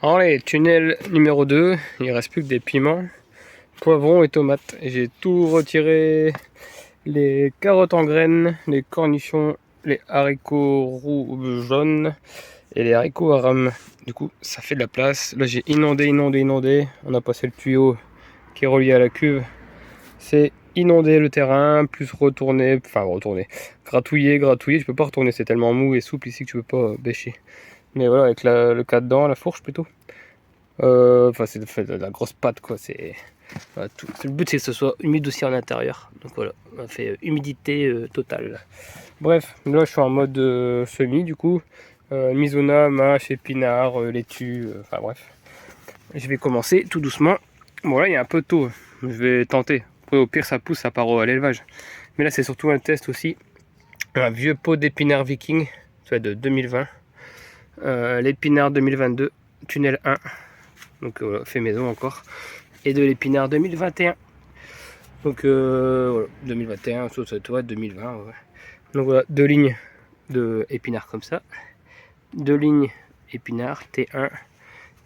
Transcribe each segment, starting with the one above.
Allez, tunnel numéro 2, il reste plus que des piments, poivrons et tomates. J'ai tout retiré, les carottes en graines, les cornichons, les haricots roux jaunes et les haricots à rame. Du coup, ça fait de la place. Là, j'ai inondé. On a passé le tuyau qui est relié à la cuve. C'est inonder le terrain, plus retourner, gratouiller. Je peux pas retourner, c'est tellement mou et souple ici que tu peux pas bêcher. Mais voilà, avec le cadran, la fourche plutôt. C'est de la grosse pâte quoi. Voilà, le but c'est que ce soit humide aussi en intérieur. Donc voilà, on a fait humidité totale. Bref, là je suis en mode semi du coup. Mizuna, mâche, épinards, laitue, enfin bref. Je vais commencer tout doucement. Bon là il y a un peu tôt, je vais tenter. Après, au pire ça pousse, ça part à l'élevage. Mais là c'est surtout un test aussi. Un vieux pot d'épinards viking, ça de 2020. L'épinard 2022, tunnel 1. Donc voilà, fait maison encore. Et de l'épinard 2021. Donc voilà, 2021, sauf toi 2020. Ouais. Donc voilà, 2 lignes de épinards comme ça. 2 lignes épinards T1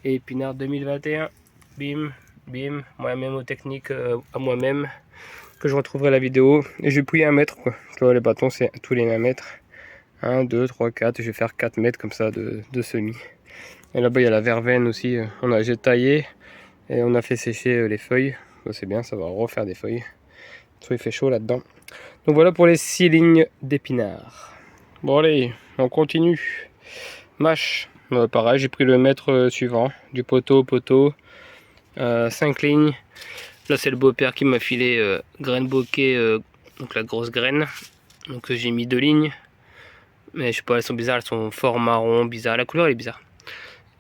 et épinard 2021. Bim, bim, moi-même aux techniques à moi-même. Que je retrouverai la vidéo. Et je vais pouiller 1 mètre quoi. Tu vois, les bâtons c'est tous les 1 mètre. 1, 2, 3, 4. Je vais faire 4 mètres comme ça de semis. Et là-bas il y a la verveine aussi. J'ai taillé et on a fait sécher les feuilles. C'est bien, ça va refaire des feuilles. Il fait chaud là-dedans. Donc voilà pour les 6 lignes d'épinards. Bon allez, on continue. Mâche, pareil, j'ai pris le mètre suivant, du poteau au poteau. 5 lignes. Là c'est le beau-père qui m'a filé graine bokeh, donc la grosse graine. Donc j'ai mis 2 lignes. Mais je sais pas, elles sont bizarres, elles sont fort marron, bizarre. La couleur elle est bizarre.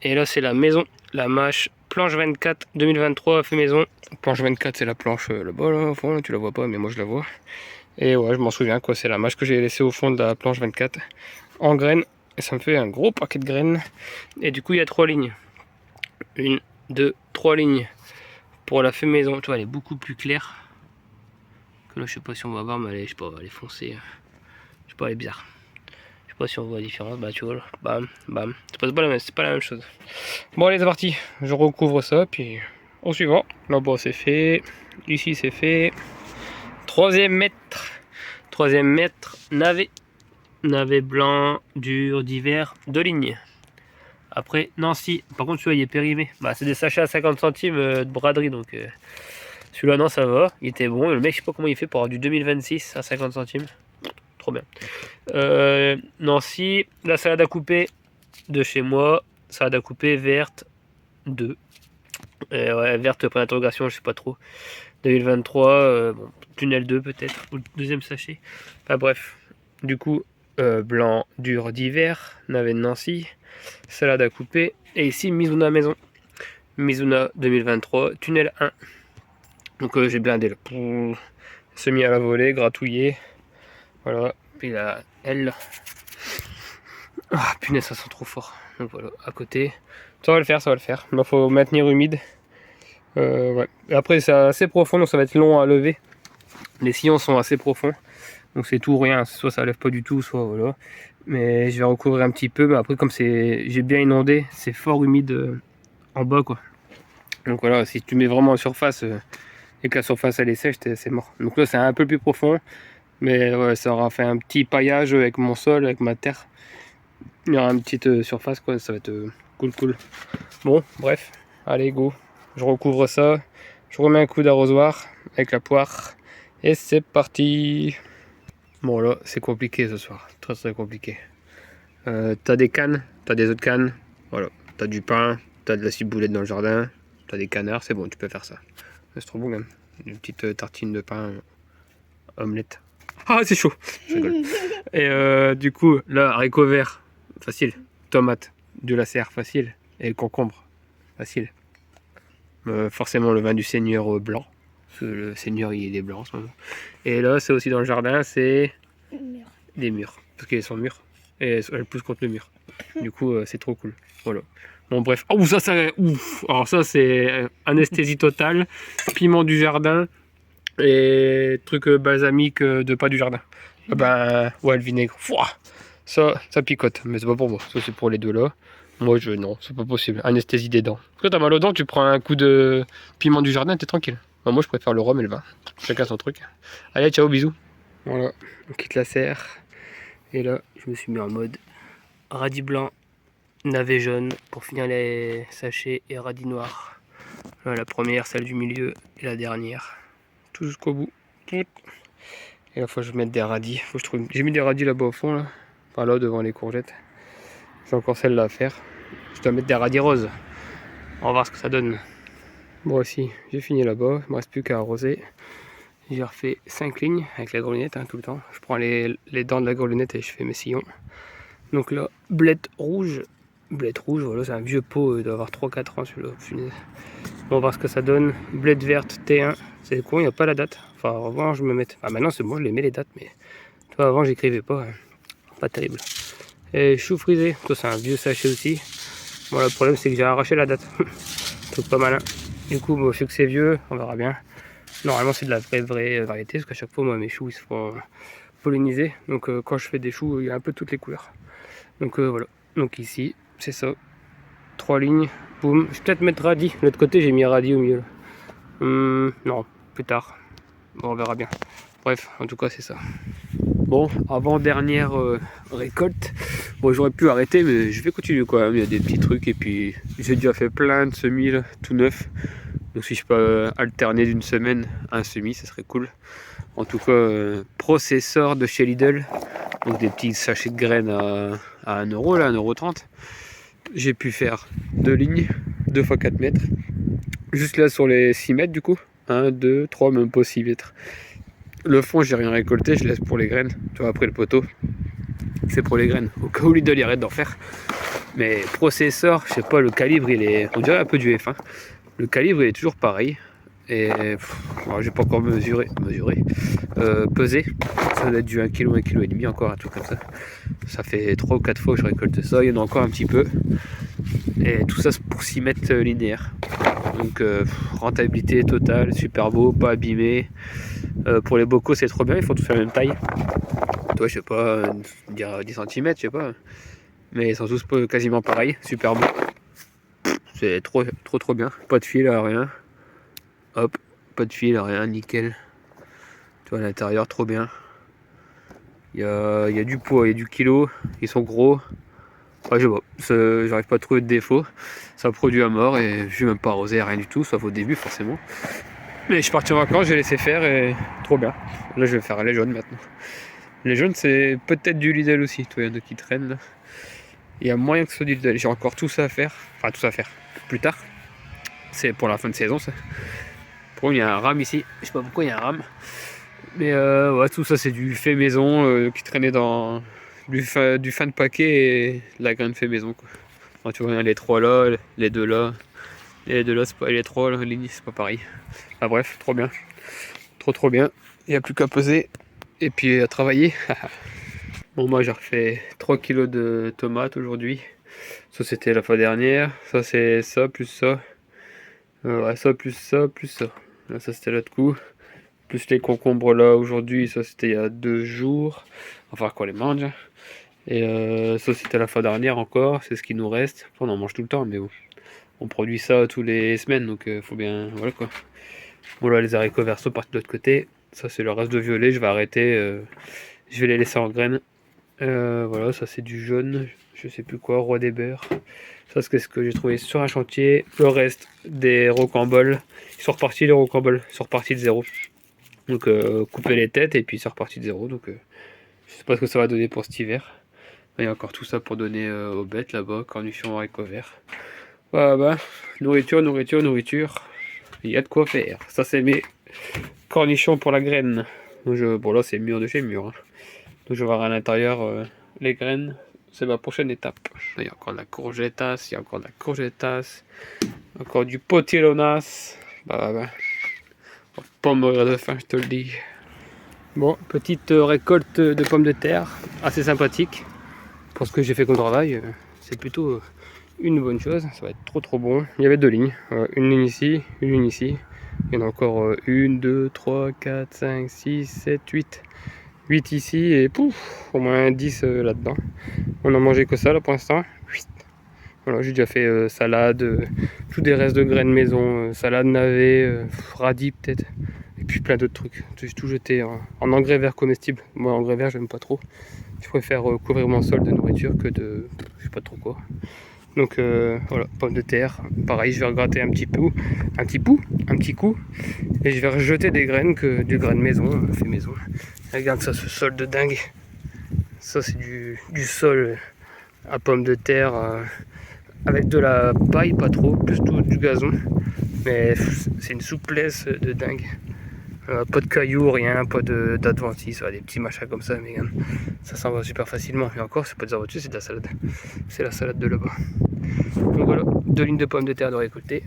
Et là c'est la maison, la mâche planche 24 2023 fait maison. Planche 24 c'est la planche là-bas là, au fond, là, tu la vois pas mais moi je la vois. Et ouais je m'en souviens quoi, c'est la mâche que j'ai laissée au fond de la planche 24 en graines. Et ça me fait un gros paquet de graines. Et du coup il y a 3 lignes. 1, 2, 3 lignes pour la fait maison. Tu vois elle est beaucoup plus claire. Que là je sais pas si on va voir mais elle est, je sais pas, elle est foncée. Je sais pas, elle est bizarre. Je sais pas si on voit la différence, bah tu vois là, bam, bam. C'est pas la même chose. Bon allez c'est parti, je recouvre ça puis au suivant. Là-bas c'est fait, ici c'est fait. Troisième mètre, navet blanc, dur, d'hiver, 2 lignes. Après Nancy, par contre celui-là il est périmé. Bah c'est des sachets à 50 centimes de braderie donc celui-là non ça va, il était bon. Le mec je sais pas comment il fait pour avoir du 2026 à 50 centimes. Trop bien. Nancy, la salade à couper de chez moi, salade à couper verte 2. Ouais, verte point d'interrogation, je sais pas trop. 2023, bon, tunnel 2 peut-être, ou le deuxième sachet. Enfin bref, du coup, blanc dur d'hiver, navet de Nancy, salade à couper. Et ici, Mizuna maison. Mizuna 2023, tunnel 1. Donc j'ai blindé le semi à la volée, gratouillé. Voilà, puis la L. Ah punaise, ça sent trop fort. Donc voilà, à côté. Ça va le faire. Il faut maintenir humide. Ouais. Et après, c'est assez profond, donc ça va être long à lever. Les sillons sont assez profonds, donc c'est tout ou rien. Soit ça lève pas du tout, soit voilà. Mais je vais recouvrir un petit peu. Mais après, comme j'ai bien inondé, c'est fort humide en bas, quoi. Donc voilà, si tu mets vraiment en surface et que la surface elle est sèche, c'est mort. Donc là, c'est un peu plus profond. Mais ouais, ça aura fait un petit paillage avec mon sol, avec ma terre. Il y aura une petite surface, quoi. Ça va être cool. Bon, bref. Allez, go. Je recouvre ça. Je remets un coup d'arrosoir avec la poire. Et c'est parti. Bon, là, c'est compliqué ce soir. Très compliqué. T'as des cannes, t'as des autres cannes. Voilà. T'as du pain, t'as de la ciboulette dans le jardin. T'as des canards, c'est bon, tu peux faire ça. C'est trop bon, même. Une petite tartine de pain omelette. Ah, c'est chaud. Je rigole. Et du coup, là, haricots verts, facile. Tomate, de la serre, facile. Et le concombre, facile. Forcément le vin du Seigneur blanc. Parce que le Seigneur il est blanc en ce moment. Et là c'est aussi dans le jardin, c'est des murs. Parce qu'ils sont mûrs. Et elles poussent contre le mur. Du coup c'est trop cool. Voilà. Bon bref. Oh ça ouf. Alors ça c'est anesthésie totale. Piment du jardin. Et truc balsamique de pas du jardin. Ah ben ouais le vinaigre. Fouah, ça picote. Mais c'est pas pour moi. Ça c'est pour les deux là. Moi, non, c'est pas possible. Anesthésie des dents. Quand t'as mal aux dents, tu prends un coup de piment du jardin, t'es tranquille. Bah, moi, je préfère le rhum et le vin. Chacun son truc. Allez, ciao, bisous. Voilà, on quitte la serre. Et là, je me suis mis en mode radis blanc, navet jaune pour finir les sachets et radis noirs. Là, la première, celle du milieu et la dernière. Tout jusqu'au bout. Et là, faut que je mette des radis. Faut que je trouve... J'ai mis des radis là-bas au fond, là. Enfin, là, devant les courgettes. J'ai encore celle-là à faire. Je dois mettre des radis roses. On va voir ce que ça donne. Bon, aussi, j'ai fini là-bas. Il me reste plus qu'à arroser. J'ai refait 5 lignes avec la grelinette tout le temps. Je prends les dents de la grelinette et je fais mes sillons. Donc là, blette rouge. Blette rouge, voilà, c'est un vieux pot, il doit avoir 3-4 ans celui-là. On va voir ce que ça donne. Blette verte T1. C'est con, il n'y a pas la date. Enfin, avant, je me mette. Ah, maintenant, c'est bon, je les mets les dates, mais toi, avant, j'écrivais pas. Pas terrible. Et chou frisé, ça, c'est un vieux sachet aussi. Bon, le problème, c'est que j'ai arraché la date. Truc pas malin. Du coup, bon, je sais que c'est vieux, on verra bien. Normalement, c'est de la vraie variété, parce qu'à chaque fois, moi, mes choux, ils se font polliniser. Donc, quand je fais des choux, il y a un peu toutes les couleurs. Donc, voilà. Donc, ici, c'est ça. 3 lignes. Boum. Je vais peut-être mettre radis. De l'autre côté, j'ai mis radis au milieu. Non, plus tard. Bon, on verra bien. Bref, en tout cas, c'est ça. Bon, avant-dernière récolte. Bon, j'aurais pu arrêter, mais je vais continuer quand même. Il y a des petits trucs. Et puis, j'ai déjà fait plein de semis là, tout neuf. Donc, si je peux alterner d'une semaine un semis, ça serait cool. En tout cas, processeur de chez Lidl. Donc, des petits sachets de graines à 1 euro, là, 1,30 €. J'ai pu faire 2 lignes, 2 x 4 mètres. Juste là sur les 6 mètres, du coup. 1, 2, 3, même pas 6 mètres. Le fond, j'ai rien récolté, je laisse pour les graines. Tu vois, après le poteau, c'est pour les graines. Au cas où Lidl arrête d'en faire. Mais processeur, je sais pas, le calibre, il est, on dirait un peu du F1. Le calibre, il est toujours pareil. Et j'ai pas encore pesé. Ça doit être du 1 kg, 1,5 kg encore, un truc comme ça. Ça fait 3 ou 4 fois que je récolte ça. Il y en a encore un petit peu. Et tout ça, c'est pour 6 mètres linéaires. Donc, rentabilité totale, super beau, pas abîmé. Pour les bocaux, c'est trop bien, ils font tous la même taille. Toi, je sais pas, dire 10 cm, je sais pas. Mais ils sont tous quasiment pareils, super beau. C'est trop bien. Pas de fil, rien. Hop, pas de fil, rien, nickel. Tu vois, à l'intérieur, trop bien. Il y a du poids, il y a du kilo. Ils sont gros. Ouais, je vois, j'arrive pas à trouver de défaut. Ça produit à mort et je vais même pas arroser, rien du tout, sauf au début forcément. Mais je suis parti en vacances, j'ai laissé faire et trop bien. Là, je vais faire les jaunes maintenant. Les jaunes, c'est peut-être du Lidl aussi. Toi, il y en a qui traînent là. Il y a moyen que ce soit du Lidl. J'ai encore tout ça à faire. Enfin, tout ça à faire plus tard. C'est pour la fin de saison, ça. Pour il y a un rame ici. Je sais pas pourquoi il y a un rame. Mais ouais, tout ça, c'est du fait maison qui traînait dans du fin de paquet et la graine fait maison, quoi. Enfin, tu vois, les 3 là, les 2 là. Et les 2 là, c'est pas les 3 là, c'est pas pareil. Enfin bref, trop bien. Trop bien. Il n'y a plus qu'à peser et puis à travailler. Bon, moi j'ai refait 3 kilos de tomates aujourd'hui. Ça c'était la fois dernière. Ça c'est ça plus ça. Ouais, ça plus ça plus ça. Là, ça c'était l'autre coup. Plus les concombres là aujourd'hui. Ça c'était il y a 2 jours. Enfin qu'on les mange. Et ça c'était la fois dernière encore. C'est ce qui nous reste. On en mange tout le temps, mais bon. On produit ça tous les semaines, donc faut bien, voilà quoi. Bon là les haricots verso partent de l'autre côté. Ça c'est le reste de violet, je vais arrêter. Je vais les laisser en graines. Voilà, ça c'est du jaune, je sais plus quoi, roi des beurs. Ça c'est ce que j'ai trouvé sur un chantier. Le reste des rocamboles, ils sont repartis les rocamboles, ils sont repartis de zéro. Donc couper les têtes et puis ils sont repartis de zéro. Donc je sais pas ce que ça va donner pour cet hiver. Il y a encore tout ça pour donner aux bêtes là-bas, cornichons, haricots verts. Voilà, bah, nourriture. Il y a de quoi faire. Ça, c'est mes cornichons pour la graine. Donc, bon, là, c'est mûr de chez mûr. Donc, je vais voir à l'intérieur les graines. C'est ma prochaine étape. Là, il y a encore de la courgettasse. Encore du potilonas. Bah. On va pas mourir de faim, je te le dis. Bon, petite récolte de pommes de terre. Assez sympathique. Pour ce que j'ai fait comme travail, c'est plutôt une bonne chose, ça va être trop bon. Il y avait 2 lignes, une ligne ici, une ligne ici. Il y en a encore 1, 2, 3, 4, 5, 6, 7, 8. 8 ici et pouf, au moins 10 là-dedans. On a mangé que ça là pour l'instant. Voilà, j'ai déjà fait salade, tous des restes de graines maison, salade navet, radis peut-être, et puis plein d'autres trucs. J'ai tout jeté en engrais vert comestible. Moi, engrais vert, j'aime pas trop. Je préfère couvrir mon sol de nourriture que de je sais pas trop quoi. Donc voilà, pommes de terre. Pareil, je vais regratter un petit coup, et je vais rejeter des graines du grain de maison, fait maison. Regarde ça, ce sol de dingue. Ça, c'est du sol à pommes de terre. Avec de la paille, pas trop, plus tout du gazon. Mais c'est une souplesse de dingue. Pas de cailloux, rien, pas d'adventice, des petits machins comme ça, mais ça s'en va super facilement. Et encore, c'est pas des adventices, c'est de la salade. C'est la salade de là-bas. Donc voilà, 2 lignes de pommes de terre de récolter.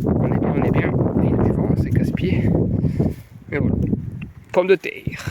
On est bien, on est bien. Il y a du vent, c'est casse-pied. Et voilà, pommes de terre.